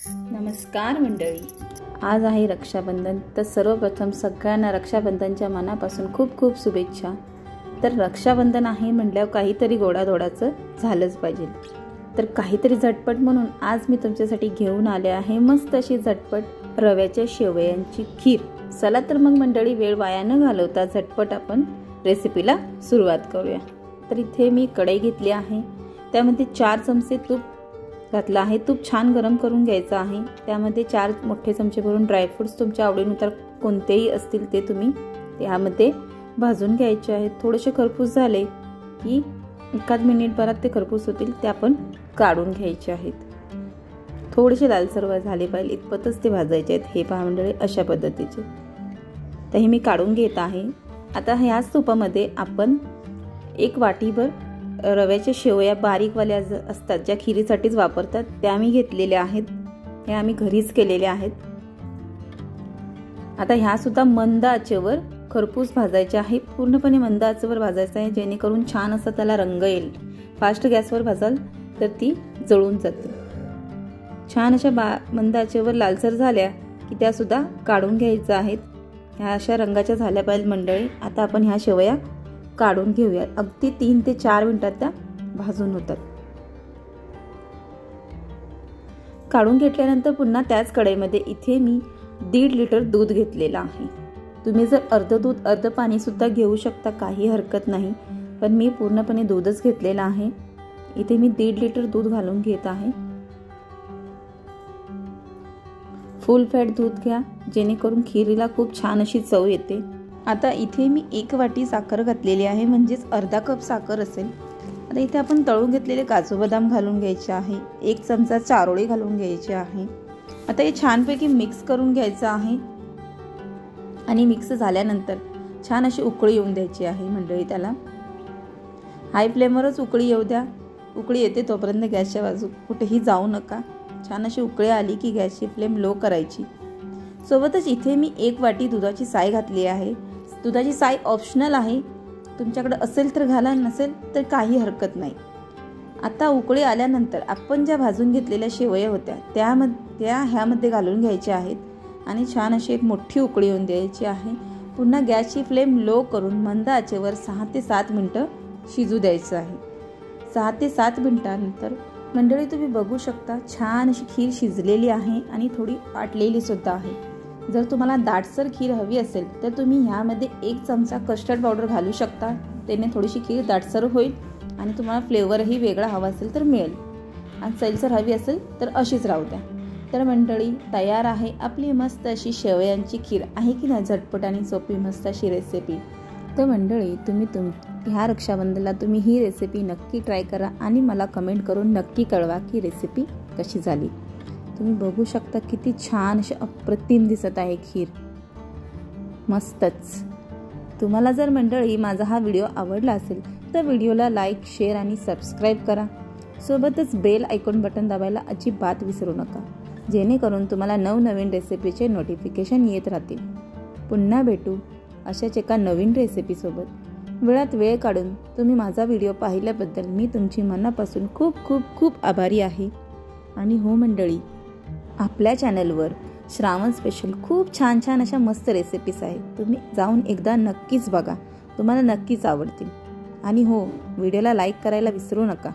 नमस्कार मंडळी, आज आहे रक्षाबंधन. तर सर्वप्रथम सगळ्यांना रक्षाबंधनच्या मनापासून खूप खूप शुभेच्छा. तर रक्षाबंधन आहे म्हटल्यावर काहीतरी गोडाधोडाचं झालंच पाहिजे. तर काहीतरी झटपट म्हणून आज मी तुमच्यासाठी घेऊन आले आहे मस्त अशी झटपट रव्याच्या शेवयांची खीर. चला तर मग मंडळी, वेळ वाया न घालवता झटपट आपण रेसिपीला सुरुवात करूया. तर इथे मी कढई घेतली आहे, त्यामध्ये 4 चमचे तूप घातलं आहे. तूप छान गरम करून घ्यायचं आहे. त्यामध्ये 4 मोठे चमचे भरून ड्रायफ्रुट्स तुमच्या आवडीनुसार कोणतेही असतील ते तुम्ही त्यामध्ये भाजून घ्यायचे आहेत. थोडेसे खरपूस झाले की एखाद मिनिटभरात ते खरपूस होतील, ते आपण काढून घ्यायचे आहेत. थोडेसे लालसर झाले पाहिजे इतपतच ते भाजायचे आहेत. हे पहा मंडळी, अशा पद्धतीचे. तर हे मी काढून घेत आहे. आता ह्याच तुपामध्ये आपण 1 वाटीभर रव्याच्या शेवया बारीकवाल्या असतात, ज्या खिरीसाठीच वापरतात, त्या मी घेतलेल्या आहेत. हे आम्ही घरीच केलेले आहेत. आता ह्या सुद्धा मंद आचेवर खरपूस भाजायच्या आहे. पूर्णपणे मंद आचेवर भाजायचं आहे, जेणेकरून छान असा त्याला रंग येईल. फास्ट गॅसवर भाजाल तर ती जळून जाते. छान अशा मंद आचेवर लालसर झाल्या की त्या सुद्धा काढून घ्यायच्या आहेत. ह्या अशा रंगाच्या झाल्या पाहिजे मंडळी. आता आपण ह्या शेवया काढून घेऊया. अगदी 3 ते 4 मिनिटात त्या भाजून होतात. काढून घेतल्यानंतर पुन्हा त्याच कढईमध्ये इथे मी 1.5 लिटर दूध घेतलेलं आहे. तुम्ही जर अर्ध दूध अर्ध पाणी सुद्धा घेऊ शकता, काही हरकत नाही, पण मी पूर्णपणे दूधच घेतलेलं आहे. इथे मी 1.5 लिटर दूध घालून घेत आहे. फुल फॅट दूध घ्या, जेणेकरून खिरीला खूप छान अशी चव येते. आता इथे मी 1 वाटी साखर घातलेली आहे, म्हणजेच अर्धा कप साखर असेल. आता इथे आपण तळून घेतलेले काजू बदाम घालून घ्यायचे आहे. 1 चमचा चारोळी घालून घ्यायचे आहे. आता हे छानपैकी मिक्स करून घ्यायचं आहे. आणि मिक्स झाल्यानंतर छान अशी उकळी येऊन द्यायची आहे मंडळी. त्याला हाय फ्लेमवरच उकळी येऊ द्या. उकळी येते तोपर्यंत गॅसच्या बाजू कुठेही जाऊ नका. छान अशी उकळी आली की गॅसची फ्लेम लो करायची. सोबतच इथे मी 1 वाटी दुधाची साय घातली आहे. दुधाची साय ऑप्शनल आहे, तुमच्याकडे असेल तर घाला, नसेल तर काही हरकत नाही. आता उकळी आल्यानंतर आपण ज्या भाजून घेतलेल्या शेवया होत्या त्या ह्यामध्ये घालून घ्यायच्या आहेत आणि छान अशी एक मोठी उकळी येऊन द्यायची आहे. पुन्हा गॅसची फ्लेम लो करून मंद आचेवर 6 ते 7 मिनिटं शिजू द्यायचं आहे. 6 ते 7 मिनिटांनंतर मंडळी तुम्ही बघू शकता छान अशी खीर शिजलेली आहे आणि थोडी आटलेली सुद्धा आहे. जर तुम्हाला दाटसर खीर हवी असेल तर तुम्ही ह्यामध्ये 1 चमचा कस्टर्ड पावडर घालू शकता. त्याने थोडीशी खीर दाटसर होईल आणि तुम्हाला फ्लेवरही वेगळा हवा असेल तर मिळेल. आणि सैलसर हवी असेल तर अशीच राहू द्या. तर मंडळी, तयार आहे आपली मस्त अशी शेवयांची खीर. आहे की नाही झटपट आणि सोपी मस्त अशी रेसिपी. तर मंडळी, तुम्ही ह्या रक्षाबंधनाला तुम्ही ही रेसिपी नक्की ट्राय करा आणि मला कमेंट करून नक्की कळवा की रेसिपी कशी झाली. तुम्ही बघू शकता किती छान अशी अप्रतिम दिसत आहे खीर. मस्तच. तुम्हाला जर मंडळी माझा हा व्हिडिओ आवडला असेल तर व्हिडिओला लाईक, शेअर आणि सबस्क्राईब करा. सोबतच बेल आयकॉन बटन दाबायला अजिबात विसरू नका, जेणेकरून तुम्हाला नवनवीन रेसिपीचे नोटिफिकेशन येत राहतील. पुन्हा भेटू अशाच एका नवीन रेसिपीसोबत. वेळात वेळ काढून तुम्ही माझा व्हिडिओ पाहिल्याबद्दल मी तुमची मनापासून खूप खूप खूप आभारी आहे. आणि हो मंडळी, आपल्या चॅनलवर श्रावण स्पेशल खूप छान छान अशा मस्त रेसिपीज आहेत. तुम्ही जाऊन एकदा नक्कीच बघा, तुम्हाला नक्कीच आवडतील. आणि हो, व्हिडिओला लाईक करायला विसरू नका.